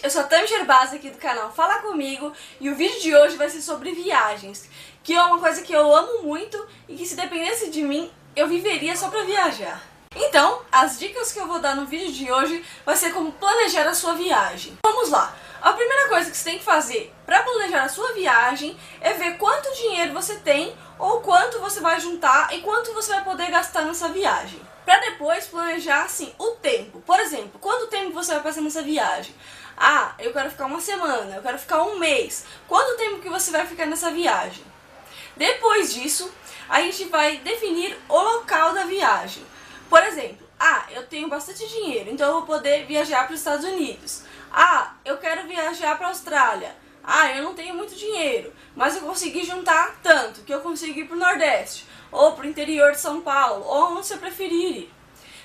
eu sou a Tami Gerbasi aqui do canal Fala Comigo e o vídeo de hoje vai ser sobre viagens, que é uma coisa que eu amo muito e que se dependesse de mim, eu viveria só pra viajar. Então, as dicas que eu vou dar no vídeo de hoje vai ser como planejar a sua viagem. Vamos lá! A primeira coisa que você tem que fazer para planejar a sua viagem é ver quanto dinheiro você tem ou quanto você vai juntar e quanto você vai poder gastar nessa viagem. Para depois planejar assim o tempo. Por exemplo, quanto tempo você vai passar nessa viagem? Ah, eu quero ficar uma semana, eu quero ficar um mês. Quanto tempo que você vai ficar nessa viagem? Depois disso, a gente vai definir o local da viagem. Por exemplo, eu tenho bastante dinheiro, então eu vou poder viajar para os Estados Unidos. Eu quero viajar para a Austrália. Eu não tenho muito dinheiro, mas eu consegui juntar tanto que eu consigo ir para o Nordeste, ou para o interior de São Paulo, ou onde você preferir ir.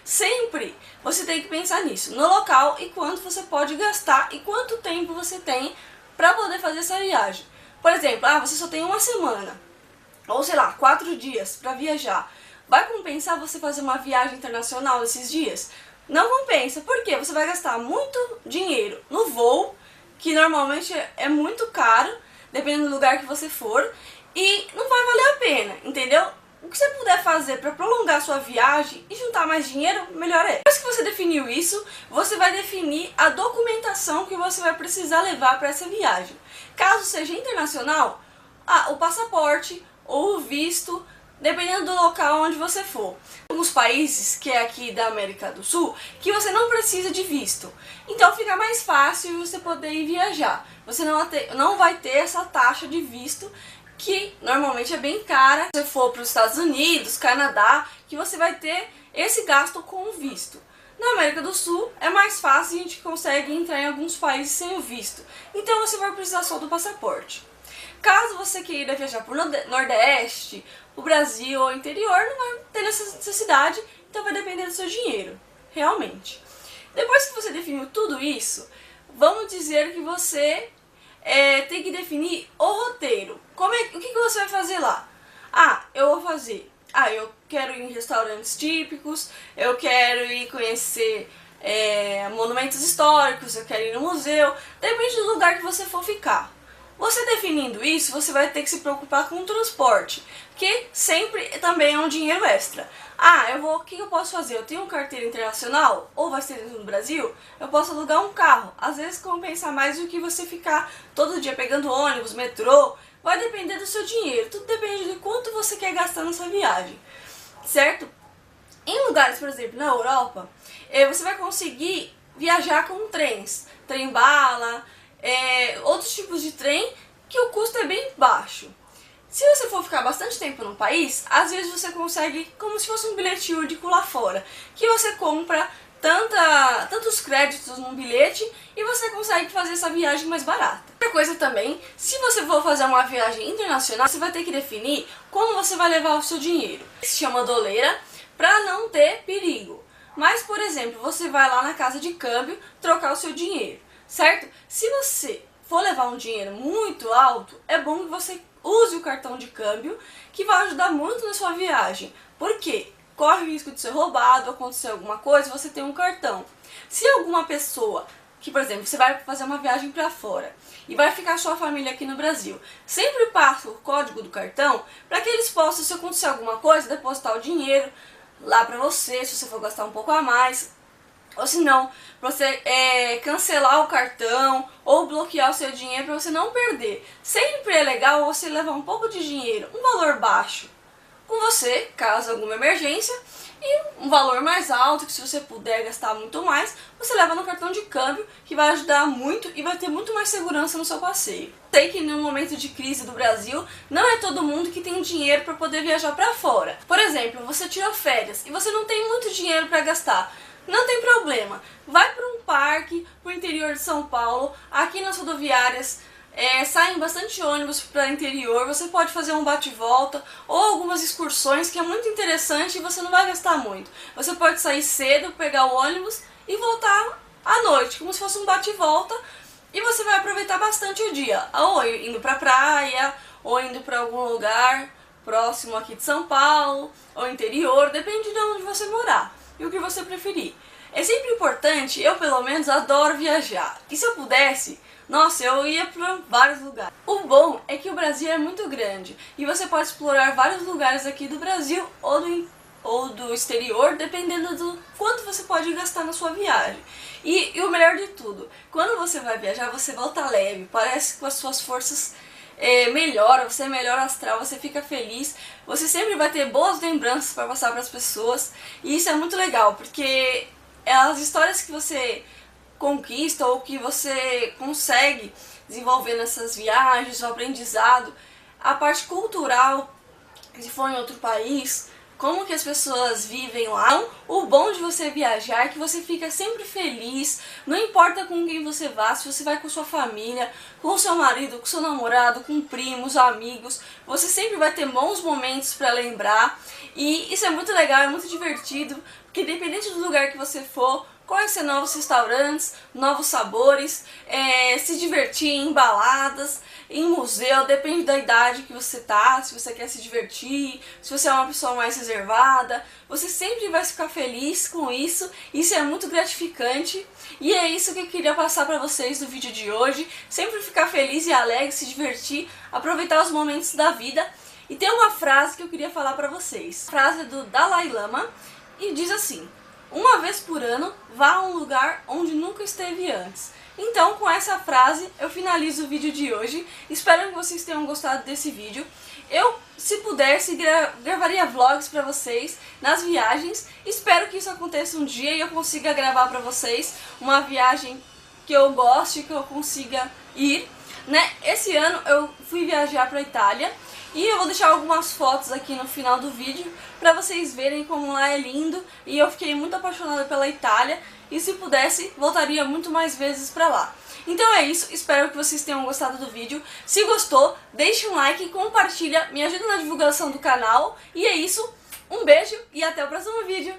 Sempre você tem que pensar nisso, no local e quanto você pode gastar e quanto tempo você tem para poder fazer essa viagem. Por exemplo, você só tem uma semana, ou sei lá, 4 dias para viajar. Vai compensar você fazer uma viagem internacional nesses dias? Não compensa, porque você vai gastar muito dinheiro no voo, que normalmente é muito caro, dependendo do lugar que você for, e não vai valer a pena, entendeu? O que você puder fazer para prolongar sua viagem e juntar mais dinheiro, melhor é. Depois que você definiu isso, você vai definir a documentação que você vai precisar levar para essa viagem. Caso seja internacional, o passaporte ou o visto, dependendo do local onde você for. Alguns países, que é aqui da América do Sul, que você não precisa de visto. Então fica mais fácil você poder ir viajar. Você não vai ter essa taxa de visto, que normalmente é bem cara. Se você for para os Estados Unidos, Canadá, que você vai ter esse gasto com o visto. Na América do Sul é mais fácil e a gente consegue entrar em alguns países sem o visto. Então você vai precisar só do passaporte. Caso você queira viajar para o Nordeste, o Brasil ou interior, não vai ter necessidade, então vai depender do seu dinheiro, realmente. Depois que você definiu tudo isso, vamos dizer que você tem que definir o roteiro. O que você vai fazer lá? Eu quero ir em restaurantes típicos, eu quero ir conhecer monumentos históricos, eu quero ir no museu, depende do lugar que você for ficar. Você definindo isso, você vai ter que se preocupar com o transporte, que sempre também é um dinheiro extra. O que eu posso fazer? Eu tenho carteira internacional, ou vai ser dentro do Brasil, eu posso alugar um carro. Às vezes compensa mais do que você ficar todo dia pegando ônibus, metrô. Vai depender do seu dinheiro, tudo depende de quanto você quer gastar nessa viagem, certo? Em lugares, por exemplo, na Europa, você vai conseguir viajar com trens, trem-bala, outros tipos de trem que o custo é bem baixo. Se você for ficar bastante tempo no país, às vezes você consegue, como se fosse um bilhete único lá fora, que você compra tantos créditos num bilhete e você consegue fazer essa viagem mais barata. Outra coisa também, se você for fazer uma viagem internacional, você vai ter que definir como você vai levar o seu dinheiro. Se chama doleira, para não ter perigo. Mas, por exemplo, você vai lá na casa de câmbio trocar o seu dinheiro, certo? Se você for levar um dinheiro muito alto, é bom que você use o cartão de câmbio, que vai ajudar muito na sua viagem. Por quê? Corre o risco de ser roubado, acontecer alguma coisa, você tem um cartão. Se alguma pessoa, que por exemplo, você vai fazer uma viagem para fora e vai ficar sua família aqui no Brasil, sempre passa o código do cartão para que eles possam, se acontecer alguma coisa, depositar o dinheiro lá para você, se você for gastar um pouco a mais. Ou se não, você cancelar o cartão ou bloquear o seu dinheiro para você não perder. Sempre é legal você levar um pouco de dinheiro, um valor baixo, com você, caso alguma emergência, e um valor mais alto, que se você puder gastar muito mais, você leva no cartão de câmbio, que vai ajudar muito e vai ter muito mais segurança no seu passeio. Sei que no momento de crise do Brasil, não é todo mundo que tem dinheiro para poder viajar para fora. Por exemplo, você tirou férias e você não tem muito dinheiro para gastar. Não tem problema, vai para um parque, para o interior de São Paulo, aqui nas rodoviárias saem bastante ônibus para o interior, você pode fazer um bate-volta ou algumas excursões que é muito interessante e você não vai gastar muito. Você pode sair cedo, pegar o ônibus e voltar à noite, como se fosse um bate-volta, e você vai aproveitar bastante o dia, ou indo para a praia, ou indo para algum lugar próximo aqui de São Paulo, ou interior, depende de onde você morar e o que você preferir. É sempre importante, eu pelo menos adoro viajar. E se eu pudesse, nossa, eu ia para vários lugares. O bom é que o Brasil é muito grande e você pode explorar vários lugares aqui do Brasil ou do exterior, dependendo do quanto você pode gastar na sua viagem. E o melhor de tudo, quando você vai viajar, você volta leve, parece que as suas forças melhoram, você é melhor astral, você fica feliz, você sempre vai ter boas lembranças para passar para as pessoas, e isso é muito legal, porque as histórias que você conquista ou que você consegue desenvolver nessas viagens, o aprendizado, a parte cultural, se for em outro país, como que as pessoas vivem lá. Então, o bom de você viajar é que você fica sempre feliz, não importa com quem você vá, se você vai com sua família, com seu marido, com seu namorado, com primos, amigos, você sempre vai ter bons momentos para lembrar, e isso é muito legal, é muito divertido, porque independente do lugar que você for, conhecer novos restaurantes, novos sabores, se divertir em baladas, em museu, depende da idade que você tá, se você quer se divertir, se você é uma pessoa mais reservada, você sempre vai ficar feliz com isso é muito gratificante, e é isso que eu queria passar pra vocês no vídeo de hoje, sempre ficar feliz e alegre, se divertir, aproveitar os momentos da vida. E tem uma frase que eu queria falar pra vocês, a frase é do Dalai Lama, e diz assim: uma vez por ano, vá a um lugar onde nunca esteve antes. Então, com essa frase, eu finalizo o vídeo de hoje. Espero que vocês tenham gostado desse vídeo. Eu, se pudesse, gravaria vlogs pra vocês nas viagens. Espero que isso aconteça um dia e eu consiga gravar pra vocês uma viagem que eu goste, que eu consiga ir, né? Esse ano eu fui viajar pra Itália. E eu vou deixar algumas fotos aqui no final do vídeo pra vocês verem como lá é lindo. E eu fiquei muito apaixonada pela Itália e se pudesse, voltaria muito mais vezes pra lá. Então é isso, espero que vocês tenham gostado do vídeo. Se gostou, deixe um like, compartilha, me ajuda na divulgação do canal. E é isso, um beijo e até o próximo vídeo.